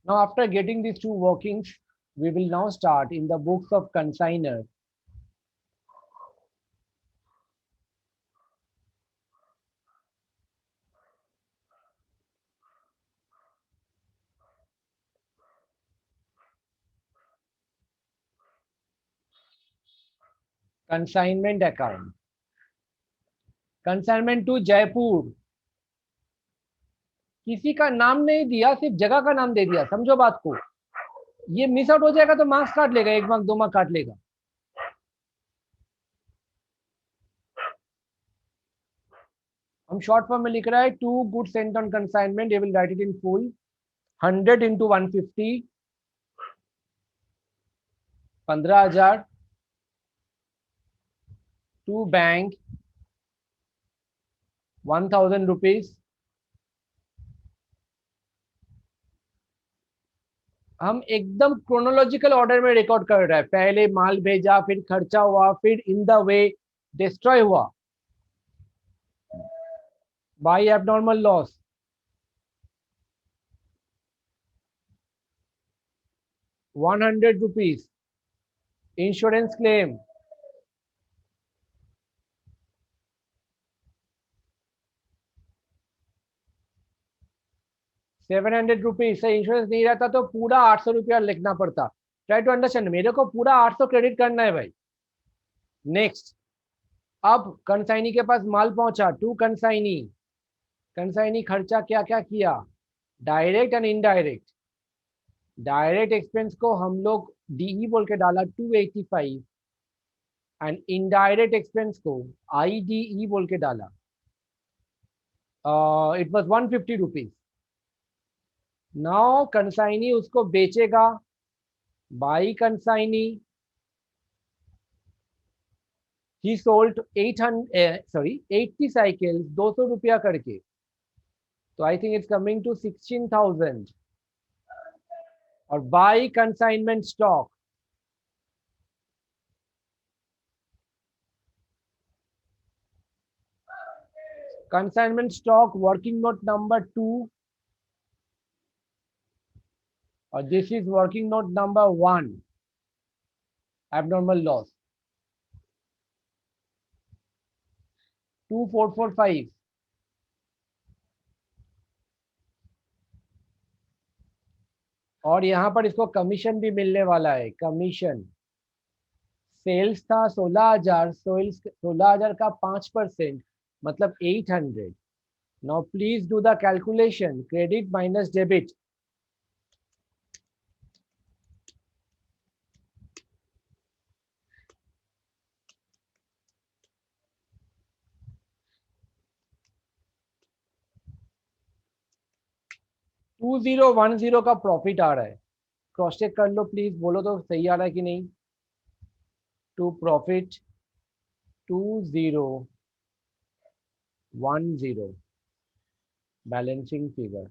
Now after getting these two workings, we will now start in the books of consignor. Consignment account, consignment to Jaipur, किसी का नाम नहीं दिया, सिर्फ जगह का नाम दे दिया, समझो बात को। ये मिस आउट हो जाएगा तो मार्क्स काट लेगा, 1 मार्क 2 मार्क काट लेगा। हम शॉर्ट फॉर्म में लिख रहा है, to good sent on consignment, will write it in full, 100 into 150, 15,000 to bank, 1,000 rupees. हम एकदम क्रोनोलॉजिकल ऑर्डर में रिकॉर्ड कर रहे हैं, पहले माल भेजा, फिर खर्चा हुआ, फिर इन द वे डिस्ट्रॉय हुआ by abnormal loss. ₹100 insurance claim, ₹700 से इंश्योरेंस नहीं रहता तो पूरा 800 रुपया लिखना पड़ता। ट्राई टू अंडरस्टैंड, मेरे को पूरा 800 क्रेडिट करना है भाई। नेक्स्ट, अब कंसाइनी के पास माल पहुंचा, टू कंसाइनी, कंसाइनी खर्चा क्या क्या किया, direct and indirect. Direct expense को हम लोग डीई बोल के डाला 285, एंड इनडायरेक्ट एक्सपेंस को आईडीई बोल के डाला, इट वाज ₹150। नाउ कंसाइनी उसको बेचेगा, by consignee, he sold 80 cycles, 200 रुपया करके, तो I think it's coming to 16,000। और by consignment stock, consignment stock working note number 2, और this is working note number 1, abnormal loss 2445। और यहां पर इसको कमीशन भी मिलने वाला है, कमीशन। सेल्स था 16,000, 16,000 का 5% मतलब 800। Now please do the calculation, credit minus debit. $2010 का प्रॉफिट आ रहा है, क्रॉस चेक कर लो प्लीज, बोलो तो सही आ रहा है कि नहीं। To profit 2010, balancing figure.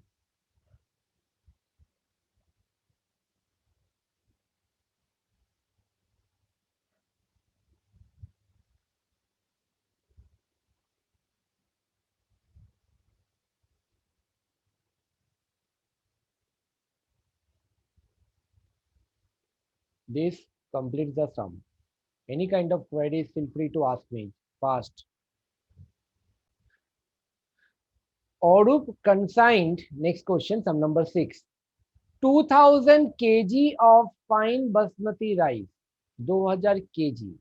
This completes the sum. Any kind of queries, feel free to ask me fast. Aurup consigned, next question, sum number 6. 2000 kg of fine basmati rice, 2000 kg,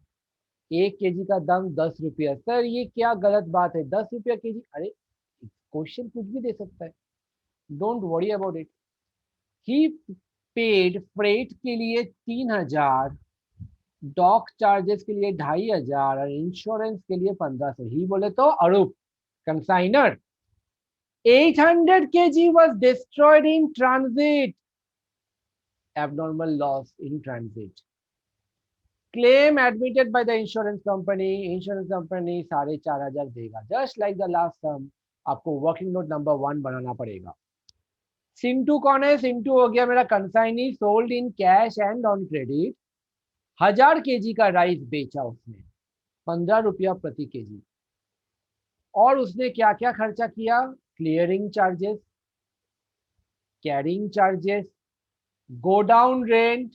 1 kg का दाम 10 रुपया। Sir ये क्या गलत बात है, 10 रुपया kg? अरे क्वेश्चन कुछ भी दे सकता है, don't worry about it. He paid freight के लिए 3,000, डॉक चार्जेस के लिए 2,500 और इंश्योरेंस के लिए 1,500। ही बोले तो अरूप consignor, 800 kg was destroyed in transit, abnormal loss in transit, claim admitted by the insurance company, insurance company 4,500 देगा। just like the last sum, आपको वर्किंग नोट नंबर 1 बनाना पड़ेगा। सिंटू कौन है? सिंटू हो गया मेरा consignee, sold in cash and on credit. 1000 kg का rice बेचा उसने, 15 रुपया प्रति केजी। और उसने क्या क्या खर्चा किया? Clearing charges, carrying charges, godown rent,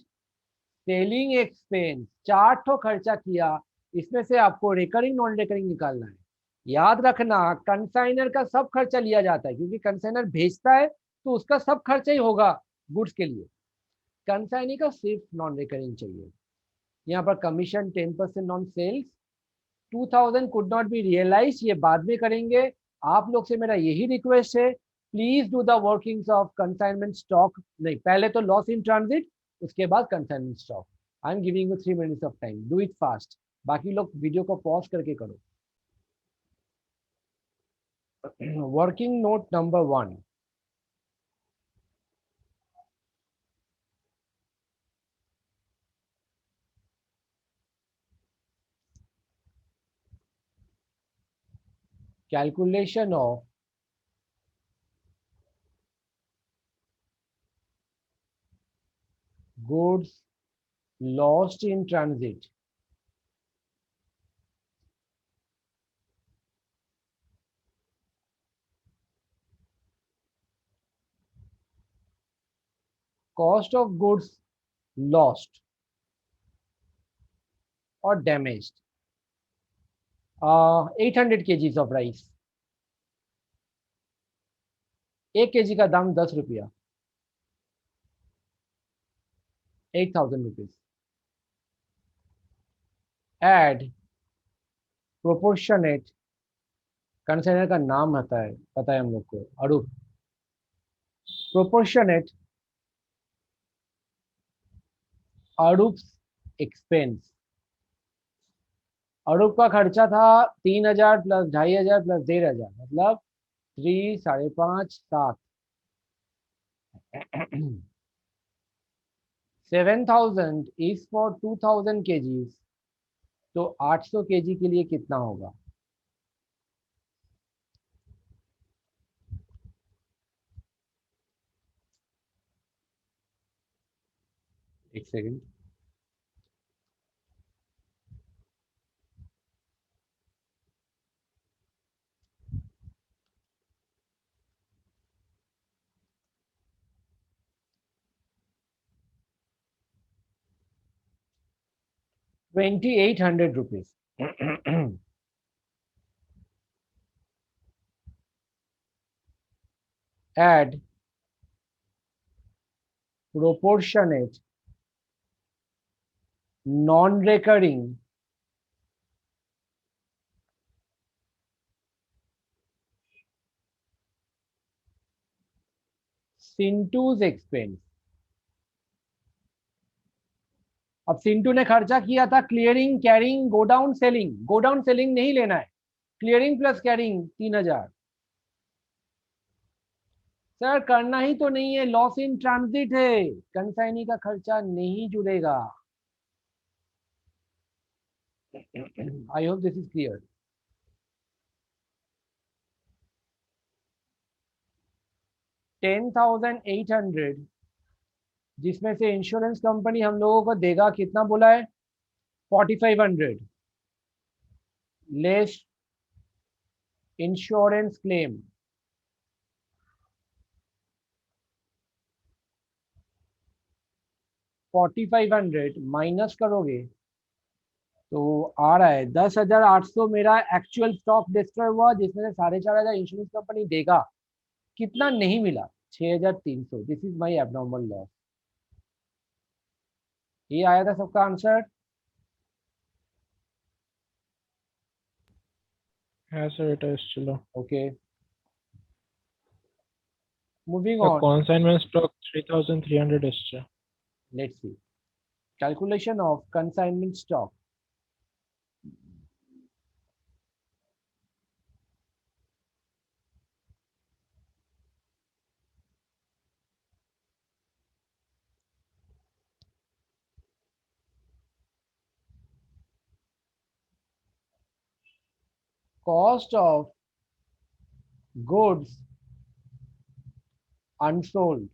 selling expense, 4 ठो खर्चा किया। इसमें से आपको रिकरिंग नॉन रिकरिंग निकालना है। याद रखना, कंसाइनर का सब खर्चा लिया जाता है, क्योंकि कंसाइनर भेजता है तो उसका सब खर्चा ही होगा गुड्स के लिए। कंसाइनी का सिर्फ नॉन रिकरिंग चाहिए। यहाँ पर commission 10% on sales, 2000 could not be realise, ये बाद में करेंगे। आप लोग से मेरा यही रिक्वेस्ट है, please do the workings of consignment stock. नहीं, पहले तो लॉस इन ट्रांजिट, उसके बाद consignment stock. I am giving you 3 minutes of time, do it fast. बाकी लोग वीडियो को पॉज करके करो। Working note number 1, calculation of goods lost in transit, cost of goods lost or damaged, 800 kgs of rice, 1 kg का दाम 10 रुपया, 8000 rupees। Add proportionate, consignor का नाम आता है, पता है हम लोग को, अरूप। प्रोपोर्शनेट अरूप एक्सपेंस। अरूप का खर्चा था 3000 प्लस 2500 प्लस 1500, मतलब 3, 5.5, 7, 7000 इज फॉर 2000 kgs, तो 800 kg के लिए कितना होगा? एक second. ₹2800। add proportionate non-recurring Sintu's expense. अब सिंटू ने खर्चा किया था clearing, carrying, godown, selling. Godown selling नहीं लेना है, क्लियरिंग प्लस कैरिंग 3000। सर करना ही तो नहीं है, लॉस इन ट्रांजिट है, कंसाइनी का खर्चा नहीं जुड़ेगा। आई होप दिस इज क्लियर। 10,800, जिसमें से इंश्योरेंस कंपनी हम लोगों को देगा कितना बोला है? 4500 लेस इंश्योरेंस क्लेम। 4500 माइनस करोगे तो आ रहा है 10,800 मेरा एक्चुअल स्टॉक डिस्ट्रॉय हुआ, जिसमें से 4500 इंश्योरेंस कंपनी देगा। कितना नहीं मिला? 6300। This is my abnormal loss. ये आया था सबका आंसर? হ্যাঁ স্যার এটা এসেছিল। Okay, moving sir on. Consignment stock 3300 এসছে। Let's see calculation of consignment stock. Cost of goods unsold,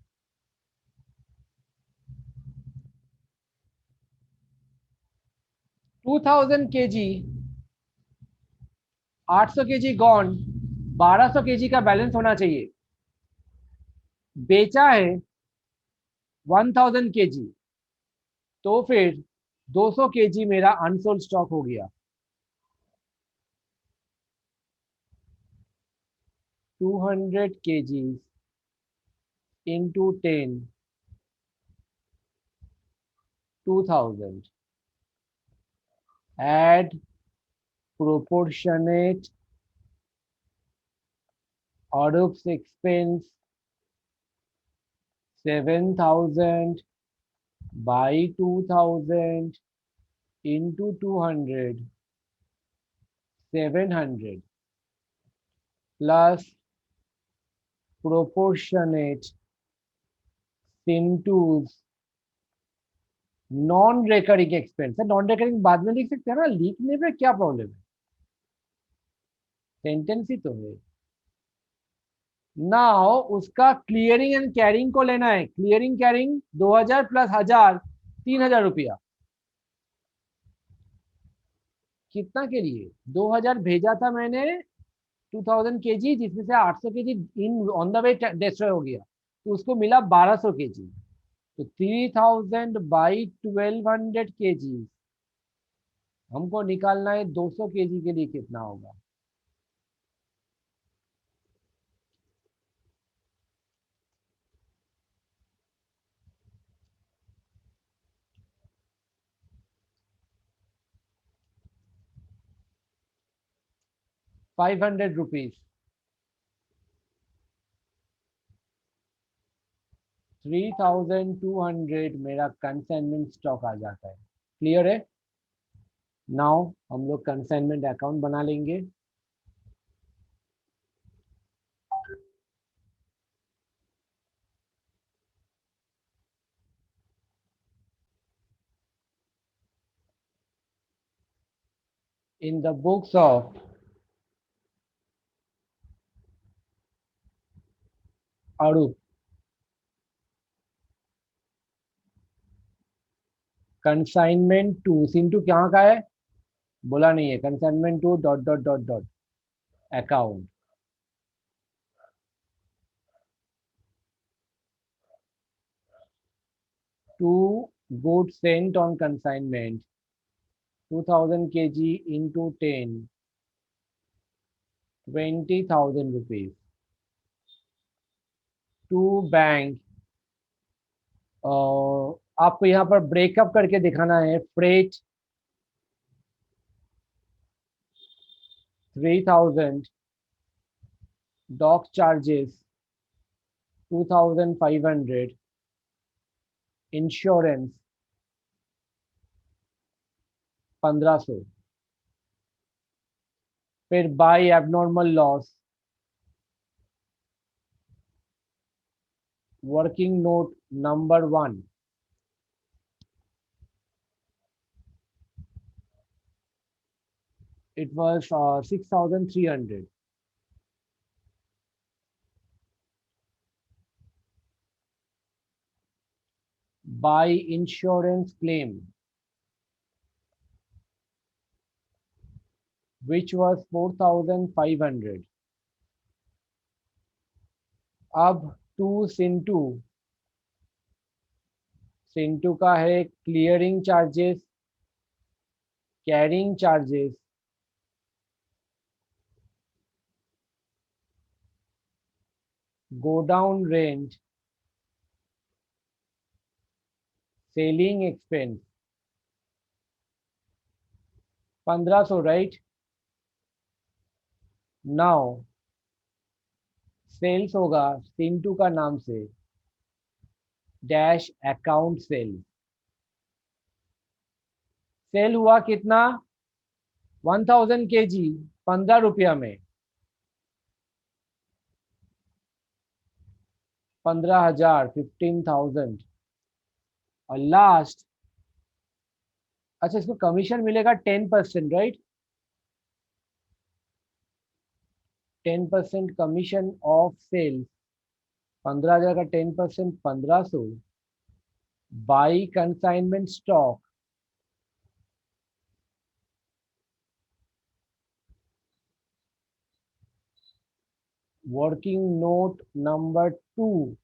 2000 kg, 800 kg gone, 1200 kg का बैलेंस होना चाहिए। बेचा है 1000 kg, तो फिर 200 kg मेरा अनसोल्ड स्टॉक हो गया। 200 kgs into 10, 2000, add proportionate OPEX expense 7,000 by 2,000 into 200 700 plus proportionate Sintu's non recurring expense है। नॉन रेकरिंग बाद में लिख सकते हैं ना, लिखने में क्या प्रॉब्लम है, सेंटेंस ही तो है। नाउ उसका क्लियरिंग एंड कैरिंग को लेना है। क्लियरिंग कैरिंग 2000 प्लस 1000 3000 रुपया। कितना के लिए 2000 भेजा था मैंने 2000 kg, जिसमें से 800 kg in on the way destroy हो गया, तो उसको मिला 1200 kg। तो 3000 बाई 1200 kg हमको निकालना है 200 kg के लिए कितना होगा। ₹500 3200 मेरा कंसाइनमेंट स्टॉक आ जाता है। क्लियर है। नाउ हम लोग कंसाइनमेंट अकाउंट बना लेंगे। In the books of Arup, consignment to, Sintu कहाँ का है बोला नहीं है, consignment to dot dot dot dot account to goods sent on consignment 2000 kg into 10 20,000 rupees to bank। आपको यहाँ पर ब्रेकअप करके दिखाना है। फ्रेट 3000, डॉक चार्जेस 2500, इंश्योरेंस 1500, फिर by abnormal loss, working note number 1 it was 6300। by insurance claim which was 4500। अब to Sintu, Sintu का है clearing charges, carrying charges, godown rent, selling expense 1500, right. Now sales होगा सिंटू का नाम से डैश अकाउंट सेल। सेल हुआ कितना 1000 kg 15 रुपया में 15,000 15,000। और लास्ट, अच्छा इसको कमीशन मिलेगा 10%, राइट। 10% कमीशन ऑफ सेल्स 15,000 का 10% 1500 by consignment stock working note number 2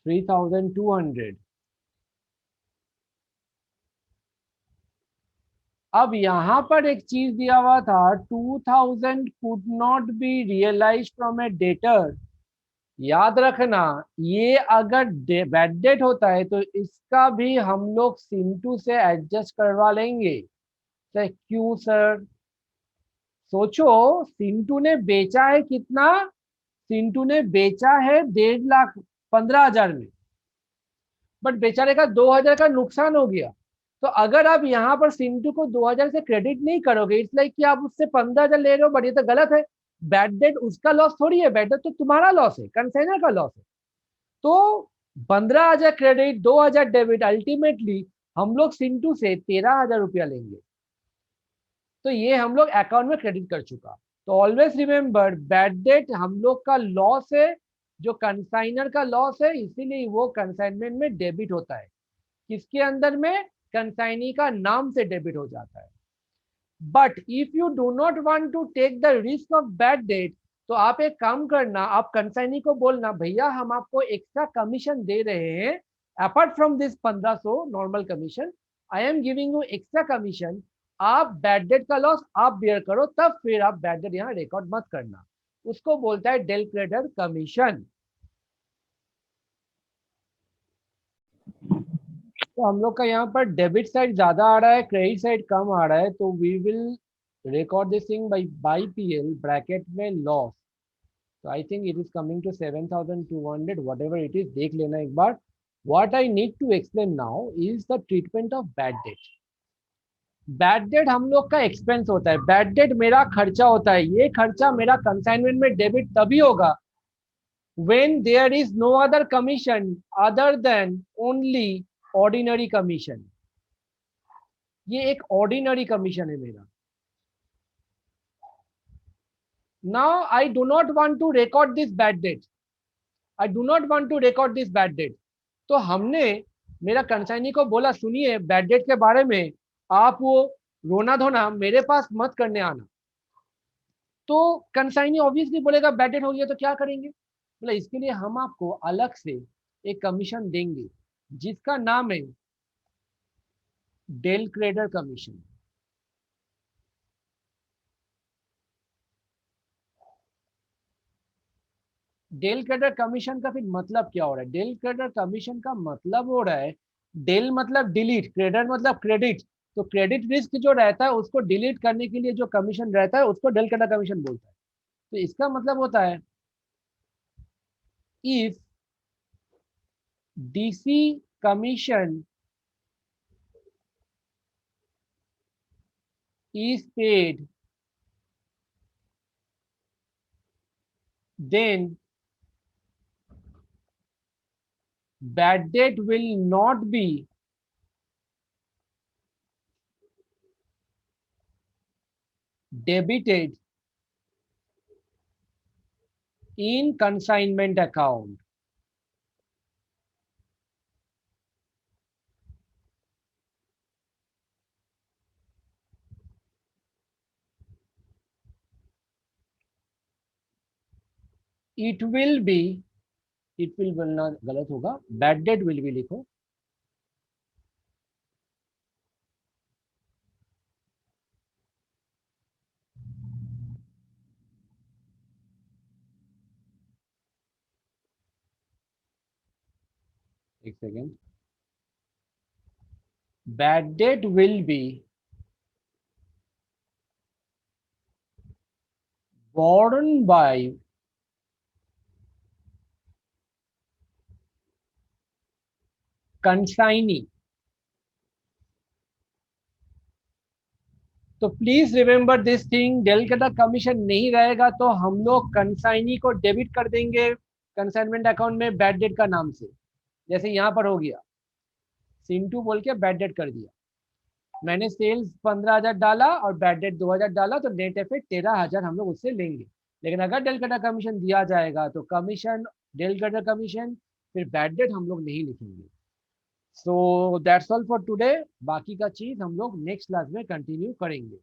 3200। अब यहां पर एक चीज दिया हुआ था 2000 could not be realise from a debtor, याद रखना, ये अगर बैड डेट होता है तो इसका भी हम लोग सिंटू से एडजस्ट करवा लेंगे। सर क्यों सर? सोचो, सिंटू ने बेचा है कितना? सिंटू ने बेचा है 1,15,000 में, बट बेचारे का 2,000 का नुकसान हो गया। तो अगर आप यहाँ पर सिंटू को 2,000 से क्रेडिट नहीं करोगे, इट्स लाइक कि आप उससे 15,000 ले रहे हो, बट ये तो गलत है। बैड डेट उसका लॉस थोड़ी है, बैड डेट तो तुम्हारा लॉस है, कंसाइनर का लॉस है। तो 15,000 क्रेडिट, 2,000 डेबिट, अल्टीमेटली हम लोग सिंटू से 13,000 रुपया लेंगे। तो ये हम लोग अकाउंट में क्रेडिट कर चुका। तो ऑलवेज रिमेंबर, बैड डेट हम लोग का लॉस है, जो कंसाइनर का लॉस है, इसीलिए वो कंसाइनमेंट में डेबिट होता है। किसके अंदर में? कंसाइनी का नाम से डेबिट हो जाता है। But if you do not want to take the risk of bad debt, तो आप एक काम करना, आप कंसाइनी को बोलना, भैया हम आपको एक्स्ट्रा कमीशन दे रहे हैं, apart from this 1,500 normal commission, I am giving you extra commission. आप बैड डेट का लॉस आप बेयर करो, तब फिर आप बैड डेट यहाँ रिकॉर्ड मत करना। उसको बोलता है डेल क्रेडिटर कमीशन। तो हम लोग का यहाँ पर डेबिट साइड ज्यादा आ रहा है, क्रेडिट साइड कम आ रहा है, तो we will record this thing by PL bracket में लॉस। तो I think it is coming to 7,200, whatever it is, देख लेना एक बार। What I need to explain now is the treatment of bad debt. Bad debt हम लोग का expense होता है, बैड डेट मेरा खर्चा होता है। ये खर्चा मेरा कंसाइनमेंट में डेबिट तभी होगा when there is no other commission other than only ordinary commission। ये एक ऑर्डिनरी कमीशन है मेरा। Now I do not want to record this bad debt, I do not want to record this bad debt. तो हमने मेरा consignee को बोला, सुनिए बैड डेट के बारे में आप वो रोना धोना मेरे पास मत करने आना। तो कंसाइनी ऑब्वियसली बोलेगा बैड डेट हो गया तो क्या करेंगे? बोला इसके लिए हम आपको अलग से एक कमीशन देंगे, जिसका नाम है del credere commission. Del credere commission का फिर मतलब क्या हो रहा है? डेल क्रेडिटर कमीशन का मतलब हो रहा है, डेल मतलब डिलीट, क्रेडिटर मतलब क्रेडिट। तो क्रेडिट रिस्क जो रहता है उसको डिलीट करने के लिए जो कमीशन रहता है उसको डेल क्रेडिटर कमीशन बोलता है। तो इसका मतलब होता है, if DC commission is paid, then bad debt will not be debited in consignment account। It will be, it will बोलना गलत होगा, bad debt will be लिखो। एक second. Bad debt will be borne by consignee। तो please remember this thing, del का commission नहीं रहेगा तो हम लोग कंसाइनी को डेबिट कर देंगे कंसाइनमेंट अकाउंट में बैड डेट का नाम से। जैसे यहाँ पर हो गया, सिंटू बोल के बैड डेट कर दिया, मैंने सेल्स 15,000 डाला और बैड डेट 2,000 डाला, तो नेट इफेक्ट 13,000 हम लोग उससे लेंगे। लेकिन अगर डेल कटा कमीशन दिया जाएगा तो कमीशन, डेल कटा कमीशन, फिर बैड डेट हम लोग नहीं लिखेंगे। So that's all for today. बाकी का चीज हम लोग नेक्स्ट क्लास में कंटिन्यू करेंगे।